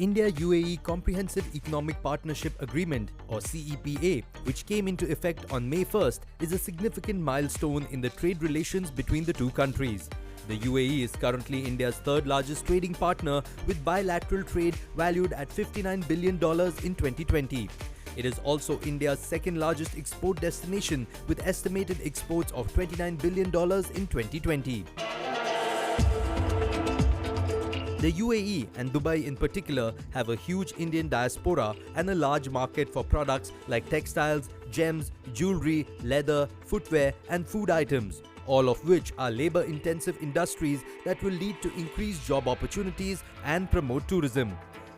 India-UAE Comprehensive Economic Partnership Agreement or CEPA, which came into effect on May 1st, is a significant milestone in the trade relations between the two countries. The UAE is currently India's third largest trading partner with bilateral trade valued at $59 billion in 2020. It is also India's second largest export destination with estimated exports of $29 billion in 2020. The UAE and Dubai in particular have a huge Indian diaspora and a large market for products like textiles, gems, jewelry, leather, footwear and food items, all of which are labor-intensive industries that will lead to increased job opportunities and promote tourism.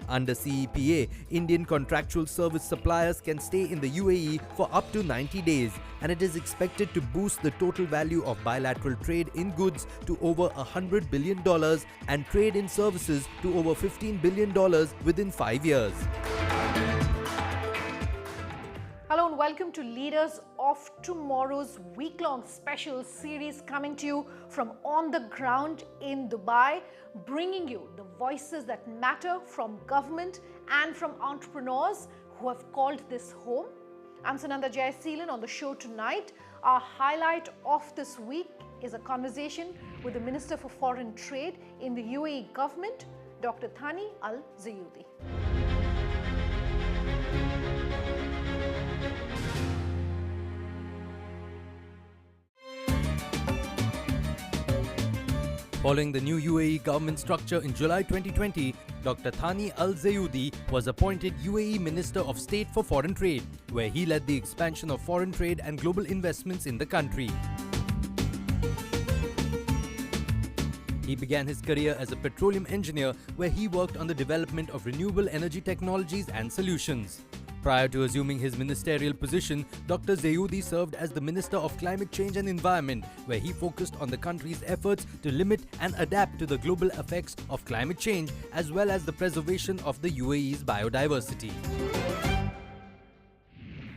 Under CEPA, Indian contractual service suppliers can stay in the UAE for up to 90 days, and it is expected to boost the total value of bilateral trade in goods to over $100 billion and trade in services to over $15 billion within 5 years. Hello and welcome to Leaders of Tomorrow's week-long special series coming to you from on the ground in Dubai, bringing you the voices that matter from government and from entrepreneurs who have called this home. I'm Sananda Jayaseelan. On the show tonight, our highlight of this week is a conversation with the Minister for Foreign Trade in the UAE government, Dr. Thani Al Zeyoudi. Following the new UAE government structure in July 2020, Dr. Thani Al Zeyoudi was appointed UAE Minister of State for Foreign Trade, where he led the expansion of foreign trade and global investments in the country. He began his career as a petroleum engineer, where he worked on the development of renewable energy technologies and solutions. Prior to assuming his ministerial position, Dr. Zeyoudi served as the Minister of Climate Change and Environment, where he focused on the country's efforts to limit and adapt to the global effects of climate change, as well as the preservation of the UAE's biodiversity.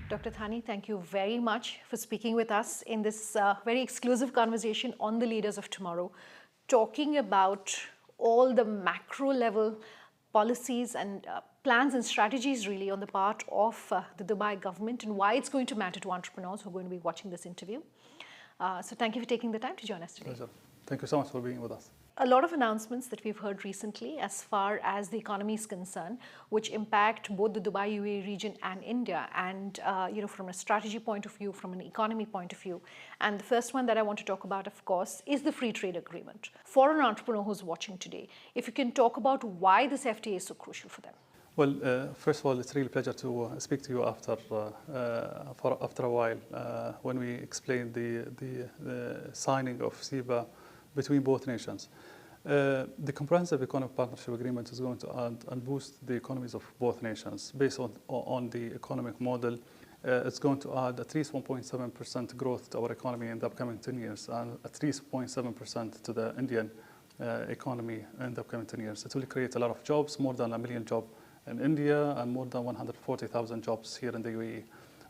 Dr. Thani, thank you very much for speaking with us in this very exclusive conversation on the Leaders of Tomorrow, talking about all the macro level policies and plans and strategies really on the part of the Dubai government and why it's going to matter to entrepreneurs who are going to be watching this interview. So thank you for taking the time to join us today. Pleasure. Thank you so much for being with us. A lot of announcements that we've heard recently as far as the economy is concerned, which impact both the Dubai UAE region and India, and from a strategy point of view, from an economy point of view. And the first one that I want to talk about, of course, is the free trade agreement. For an entrepreneur who's watching today, if you can talk about why this FTA is so crucial for them. Well, first of all, it's really a pleasure to speak to you after a while when we explained the signing of CEPA between both nations. The Comprehensive Economic Partnership Agreement is going to add and boost the economies of both nations. Based on the economic model, it's going to add at least 1.7% growth to our economy in the upcoming 10 years and at least 0.7% to the Indian economy in the upcoming 10 years. It will create a lot of jobs, more than 1 million jobs in India and more than 140,000 jobs here in the UAE.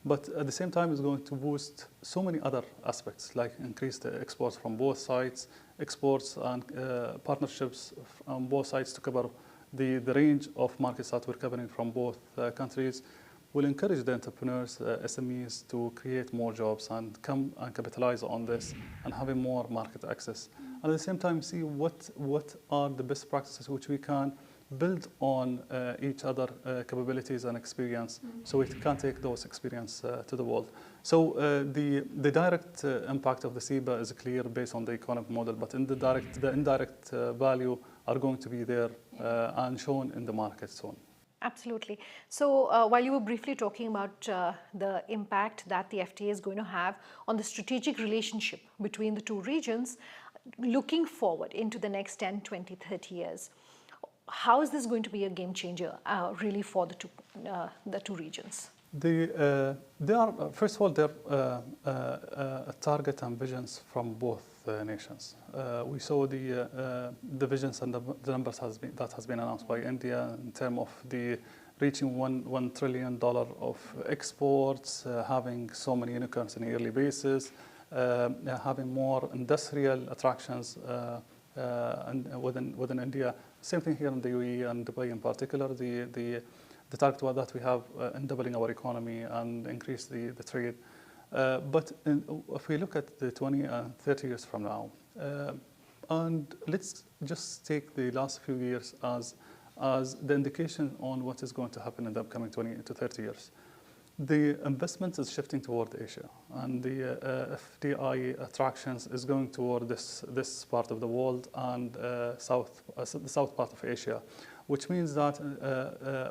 But at the same time, it's going to boost so many other aspects, like increase the exports from both sides, exports and partnerships on both sides to cover the range of markets that we're covering from both countries. Will encourage the entrepreneurs, SMEs, to create more jobs and come and capitalize on this and having more market access. And at the same time, see what are the best practices which we can build on each other capabilities and experience, so we can take those experience to the world. So the direct impact of the CEPA is clear based on the economic model, but the indirect value are going to be there and shown in the market soon. Absolutely. So while you were briefly talking about the impact that the FTA is going to have on the strategic relationship between the two regions, looking forward into the next 10, 20, 30 years, how is this going to be a game changer really for the two regions? They are, first of all, they're target and visions from both nations. We saw the visions and the numbers that has been announced by India in terms of the reaching $1 trillion of exports, having so many unicorns on a yearly basis, having more industrial attractions and within India. Same thing here in the UAE and Dubai in particular. The target that we have in doubling our economy and increase the trade. But if we look at the 20 and 30 years from now, and let's just take the last few years as the indication on what is going to happen in the upcoming 20 to 30 years. The investment is shifting toward Asia, and the FDI attractions is going toward this part of the world and the south part of Asia, which means that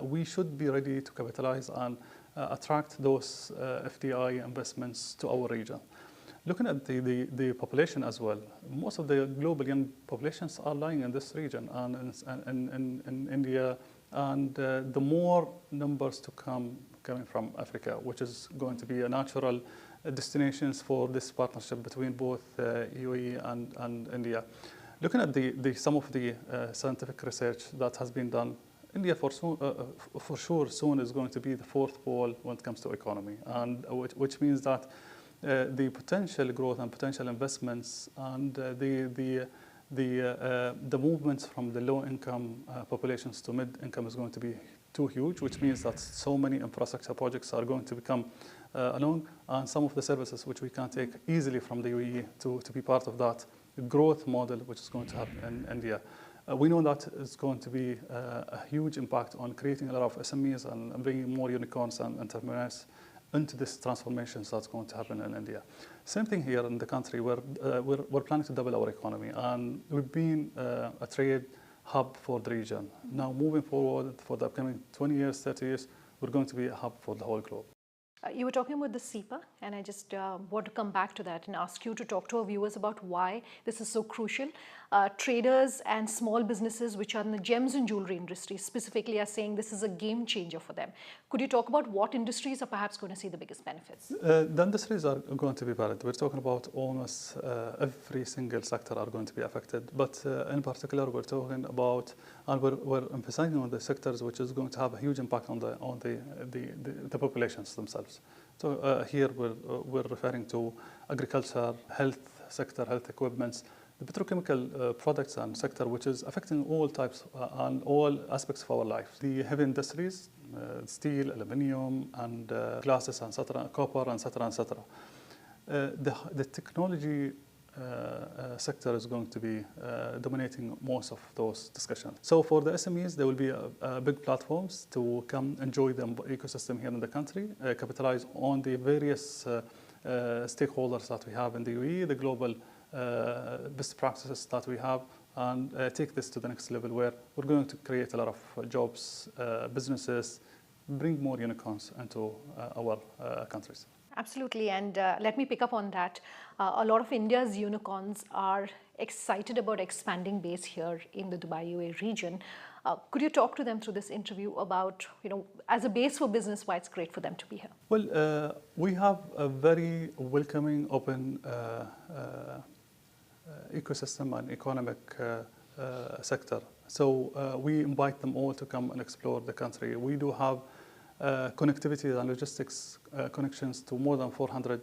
we should be ready to capitalize and attract those FDI investments to our region. Looking at the population as well, most of the global young populations are lying in this region and in India, and the more numbers to come coming from Africa, which is going to be a natural destinations for this partnership between both UAE and India. Looking at some of the scientific research that has been done, India for sure soon is going to be the fourth pole when it comes to economy, and which means that the potential growth and potential investments and the movements from the low-income populations to mid-income is going to be too huge, which means that so many infrastructure projects are going to become along, and some of the services which we can take easily from the UAE to be part of that growth model which is going to happen in India. We know that it's going to be a huge impact on creating a lot of SMEs and bringing more unicorns and entrepreneurs into this transformations that's going to happen in India. Same thing here in the country where we're planning to double our economy, and we've been a trade hub for the region. Now moving forward for the upcoming 20 years, 30 years, we're going to be a hub for the whole globe. You were talking about the CEPA, and I just want to come back to that and ask you to talk to our viewers about why this is so crucial. Traders and small businesses which are in the gems and jewelry industry specifically are saying this is a game changer for them. Could you talk about what industries are perhaps going to see the biggest benefits? The industries are going to be varied. We're talking about almost every single sector are going to be affected, but in particular we're talking about, and we're emphasizing on the sectors which is going to have a huge impact on the populations themselves. So here we're referring to agriculture, health sector, health equipments, the petrochemical products and sector, which is affecting all types and all aspects of our life. The heavy industries, steel, aluminium, and glasses, and etc., copper, and etc. The technology sector is going to be dominating most of those discussions. So for the SMEs, there will be big platforms to come enjoy the ecosystem here in the country, capitalize on the various stakeholders that we have in the UAE, the global best practices that we have, and take this to the next level where we're going to create a lot of jobs, businesses, bring more unicorns into our countries. Absolutely, and let me pick up on that. A lot of India's unicorns are excited about expanding base here in the Dubai UAE region. Could you talk to them through this interview about, as a base for business, why it's great for them to be here? Well, we have a very welcoming, open ecosystem and economic sector. So we invite them all to come and explore the country. We do have connectivity and logistics connections to more than 400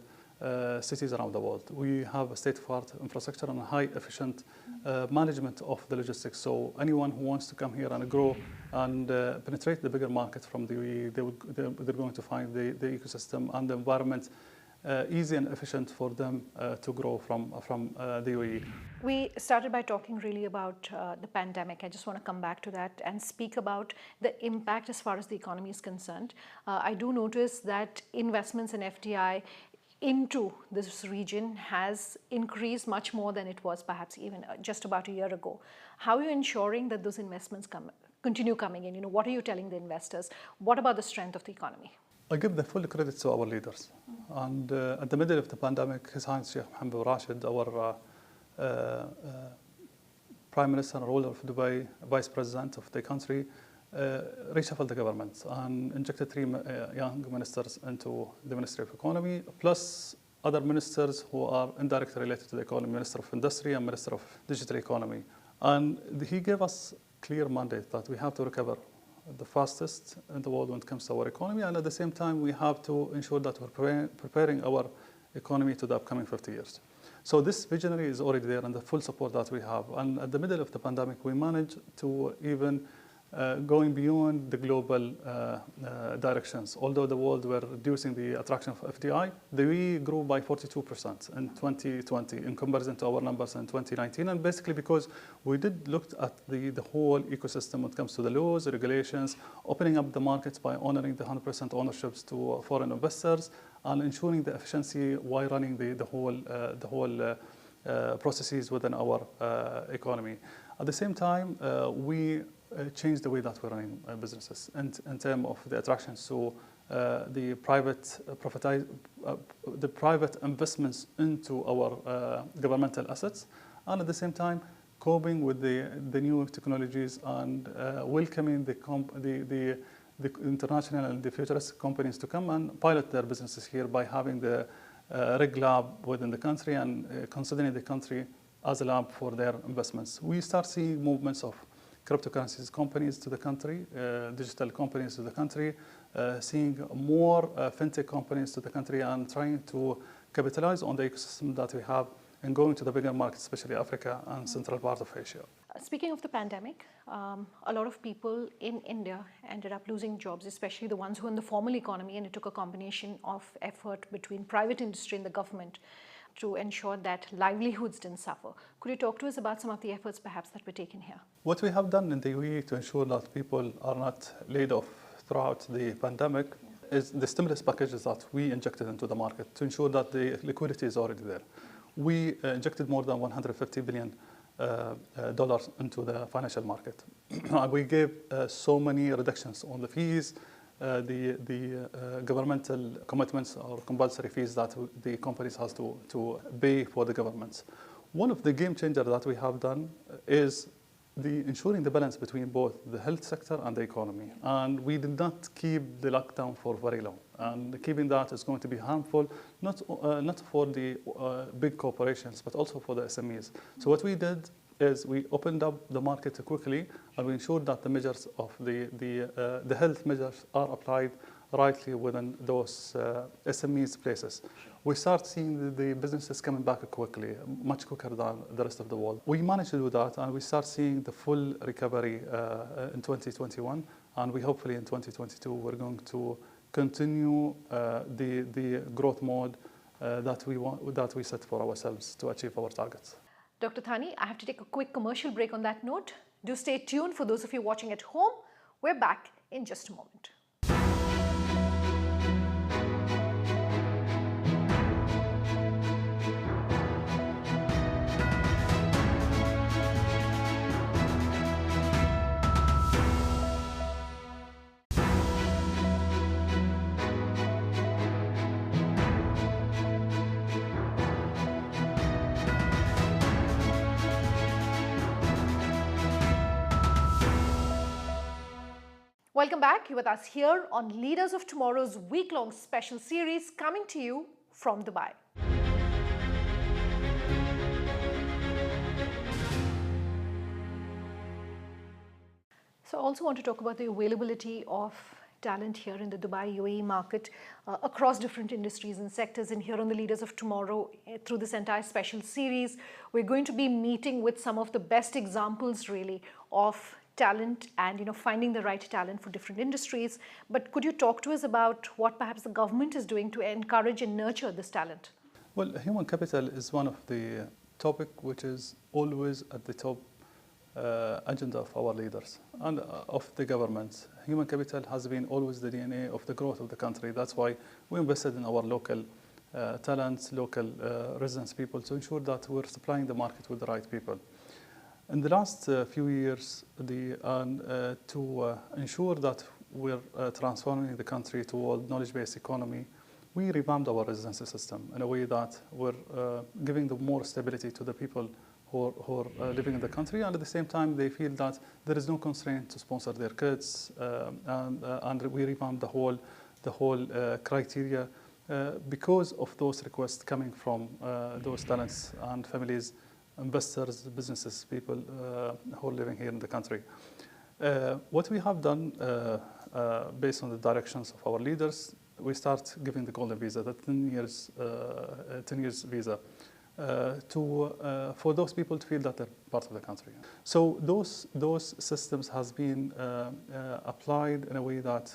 cities around the world. We have a state-of-the-art infrastructure and a high efficient management of the logistics. So anyone who wants to come here and grow and penetrate the bigger market from the UAE, they're going to find the ecosystem and the environment easy and efficient for them to grow from the UAE. We started by talking really about the pandemic. I just want to come back to that and speak about the impact as far as the economy is concerned. I do notice that investments in FDI into this region has increased much more than it was perhaps even just about a year ago. How are you ensuring that those investments continue coming in? What are you telling the investors? What about the strength of the economy? I give the full credit to our leaders. And at the middle of the pandemic, His Highness Sheikh Mohammed bin Rashid, our Prime Minister and ruler of Dubai, Vice President of the country, reshuffled the government and injected 3 young ministers into the Ministry of Economy, plus other ministers who are indirectly related to the economy, Minister of Industry and Minister of Digital Economy. And he gave us clear mandate that we have to recover the fastest in the world when it comes to our economy, and at the same time we have to ensure that we're preparing our economy to the upcoming 50 years. So this visionary is already there and the full support that we have. And at the middle of the pandemic, we managed to even going beyond the global directions. Although the world were reducing the attraction of FDI, we grew by 42% in 2020 in comparison to our numbers in 2019. And basically because we did look at the whole ecosystem when it comes to the laws, regulations, opening up the markets by honoring the 100% ownerships to foreign investors, and ensuring the efficiency while running the whole processes within our economy. At the same time, we changed the way that we're running businesses in terms of the attractions. So the private investments into our governmental assets, and at the same time coping with the new technologies and welcoming the international and the futuristic companies to come and pilot their businesses here by having the reg lab within the country and considering the country as a lab for their investments. We start seeing movements of cryptocurrencies companies to the country, digital companies to the country, seeing more fintech companies to the country, and trying to capitalize on the ecosystem that we have and going to the bigger markets, especially Africa and central part of Asia. Speaking of the pandemic, a lot of people in India ended up losing jobs, especially the ones who are in the formal economy, and it took a combination of effort between private industry and the government to ensure that livelihoods didn't suffer. Could you talk to us about some of the efforts perhaps that were taken here? What we have done in the UAE to ensure that people are not laid off throughout the pandemic is the stimulus packages that we injected into the market to ensure that the liquidity is already there. We injected more than $150 billion into the financial market. We gave so many reductions on the fees, the governmental commitments or compulsory fees that the companies has to pay for the governments. One of the game changers that we have done is ensuring the balance between both the health sector and the economy. And we did not keep the lockdown for very long. And keeping that is going to be harmful, not for the big corporations, but also for the SMEs. So what we did is we opened up the market quickly, and we ensured that the measures of the health measures are applied rightly within those SMEs places. We start seeing the businesses coming back quickly, much quicker than the rest of the world. We managed to do that, and we start seeing the full recovery in 2021, and we hopefully in 2022 we're going to continue the growth mode that we set for ourselves to achieve our targets. Dr. Thani, I have to take a quick commercial break on that note. Do stay tuned for those of you watching at home. We're back in just a moment. Welcome back. You're with us here on Leaders of Tomorrow's week-long special series coming to you from Dubai. So I also want to talk about the availability of talent here in the Dubai UAE market across different industries and sectors. And here on the Leaders of Tomorrow, through this entire special series, we're going to be meeting with some of the best examples really of talent and finding the right talent for different industries. But could you talk to us about what perhaps the government is doing to encourage and nurture this talent? Well, human capital is one of the topic which is always at the top agenda of our leaders and of the government. Human capital has been always the DNA of the growth of the country. That's why we invested in our local talents, local residents people, to ensure that we're supplying the market with the right people. In the last few years, to ensure that we're transforming the country toward knowledge-based economy, we revamped our residency system in a way that we're giving more stability to the people who are living in the country, and at the same time they feel that there is no constraint to sponsor their kids, and we revamped the whole criteria because of those requests coming from those talents and families, investors, businesses, people who are living here in the country. What we have done based on the directions of our leaders, we start giving the golden visa, the 10 years visa. for those people to feel that they're part of the country. So those systems has been applied in a way that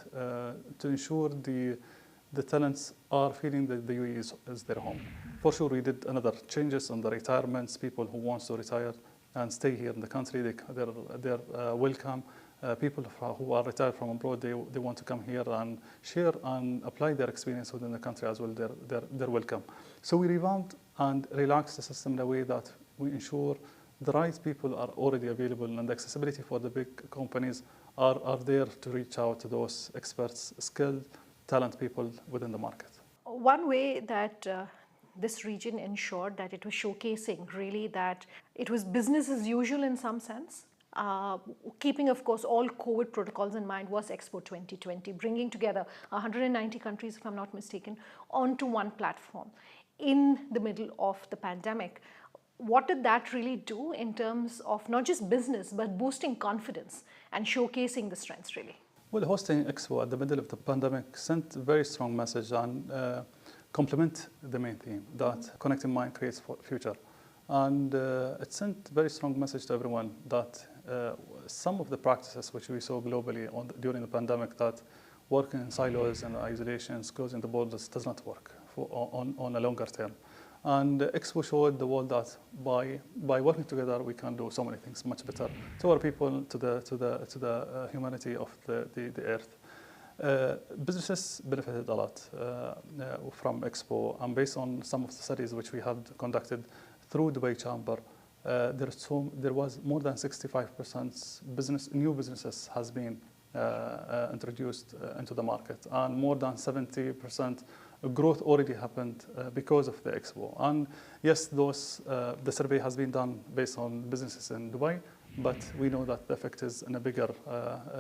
to ensure the talents are feeling that the UAE is their home. For sure, we did another changes on the retirements. People who want to retire and stay here in the country, they're welcome. People who are retired from abroad, they want to come here and share and apply their experience within the country as well. They're welcome. So we revamped and relaxed the system in a way that we ensure the right people are already available and the accessibility for the big companies are there to reach out to those experts, skilled, talent people within the market. One way that this region ensured that it was showcasing really that it was business as usual in some sense, keeping of course all COVID protocols in mind, was Expo 2020, bringing together 190 countries, if I'm not mistaken, onto one platform in the middle of the pandemic. What did that really do in terms of not just business, but boosting confidence and showcasing the strengths really? Well, hosting Expo at the middle of the pandemic sent a very strong message and complement the main theme that connecting mind creates future. And it sent a very strong message to everyone that some of the practices which we saw globally during the pandemic, that working in silos and isolations, closing the borders, does not work on a longer term. And Expo showed the world that by working together, we can do so many things much better to our people, to the humanity of the earth. Businesses benefited a lot from Expo, and based on some of the studies which we had conducted through Dubai Chamber, there was more than 65% new businesses has been introduced into the market, and more than 70% growth already happened because of the Expo. And yes, the survey has been done based on businesses in Dubai, but we know that the effect is in a bigger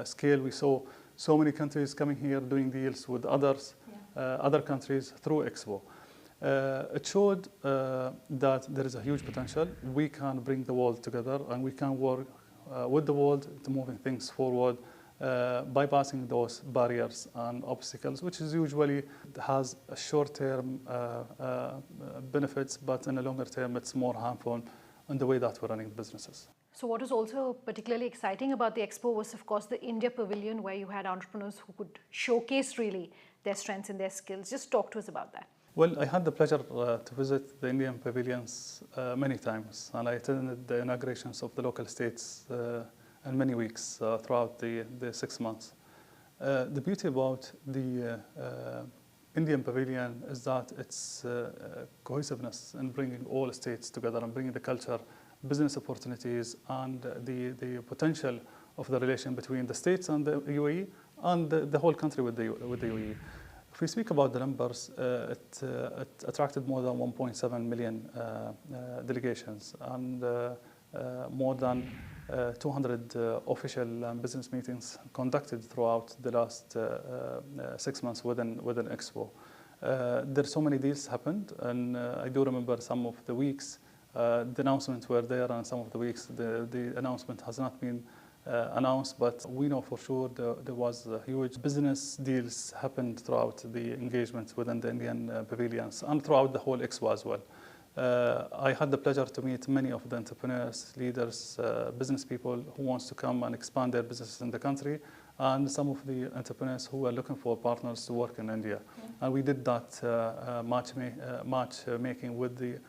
scale. We saw so many countries coming here doing deals with other countries through Expo. It showed that there is a huge potential. We can bring the world together, and we can work with the world to moving things forward, bypassing those barriers and obstacles, which is usually has a short-term benefits, but in a longer term, it's more harmful in the way that we're running businesses. So what is also particularly exciting about the Expo was, of course, the India Pavilion, where you had entrepreneurs who could showcase really their strengths and their skills. Just talk to us about that. Well, I had the pleasure to visit the Indian pavilions many times, and I attended the inaugurations of the local states in many weeks throughout the 6 months. The beauty about the Indian pavilion is that it's cohesiveness in bringing all states together and bringing the culture, business opportunities, and the potential of the relation between the states and the UAE and the whole country with the UAE. If we speak about the numbers, it attracted more than 1.7 million delegations and more than 200 official business meetings conducted throughout the last 6 months within Expo. There's so many deals happened, and I do remember some of the weeks the announcements were there, and some of the weeks the announcement has not been announced, but we know for sure there was huge business deals happened throughout the engagements within the Indian pavilions and throughout the whole Expo as well. I had the pleasure to meet many of the entrepreneurs, leaders, business people who wants to come and expand their businesses in the country, and some of the entrepreneurs who are looking for partners to work in India. And we did that matchmaking with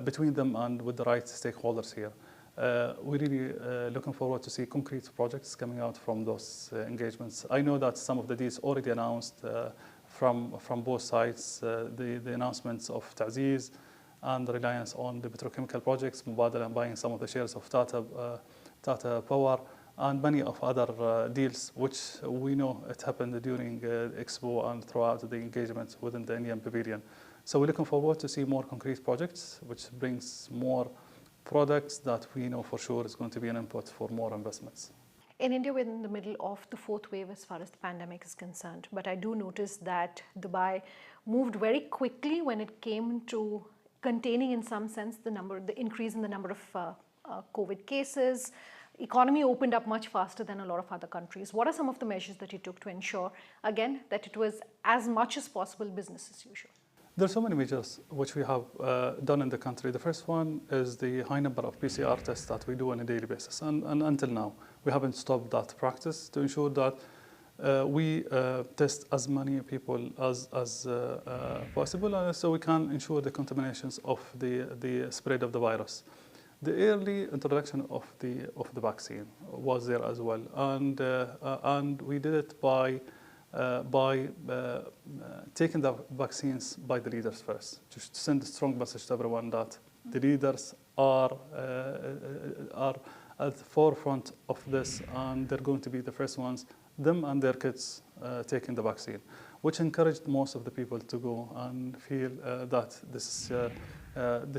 between them and with the right stakeholders here. We're really looking forward to see concrete projects coming out from those engagements. I know that some of the deals already announced from both sides, the announcements of Ta'ziz and the reliance on the petrochemical projects, Mubadala and buying some of the shares of Tata Power, and many of other deals, which we know it happened during Expo and throughout the engagements within the Indian Pavilion. So we're looking forward to see more concrete projects, which brings more products that we know for sure is going to be an input for more investments. In India, we're in the middle of the 4th wave as far as the pandemic is concerned, but I do notice that Dubai moved very quickly when it came to containing, in some sense, the increase in the number of COVID cases. Economy opened up much faster than a lot of other countries. What are some of the measures that you took to ensure, again, that it was as much as possible business as usual? There are so many measures which we have done in the country. The first one is the high number of PCR tests that we do on a daily basis. And until now, we haven't stopped that practice to ensure that we test as many people as possible, so we can ensure the contaminations of the spread of the virus. The early introduction of the vaccine was there as well, and we did it by taking the vaccines by the leaders first, to send a strong message to everyone that the leaders are at the forefront of this, and they're going to be the first ones, them and their kids, taking the vaccine, which encouraged most of the people to go and feel that this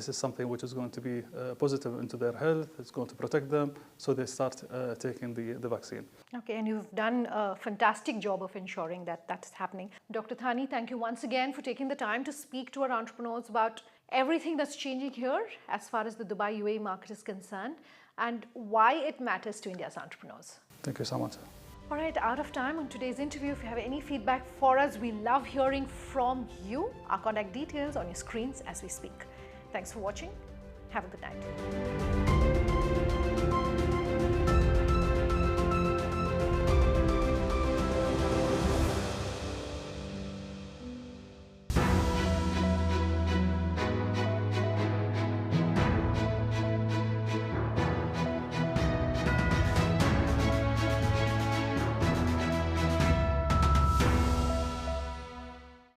is something which is going to be positive into their health, it's going to protect them, so they start taking the vaccine. Okay, and you've done a fantastic job of ensuring that that's happening. Dr. Thani, thank you once again for taking the time to speak to our entrepreneurs about everything that's changing here as far as the Dubai UAE market is concerned and why it matters to India's entrepreneurs. Thank you so much. All right, out of time on today's interview. If you have any feedback for us, we love hearing from you. Our contact details on your screens as we speak. Thanks for watching. Have a good night.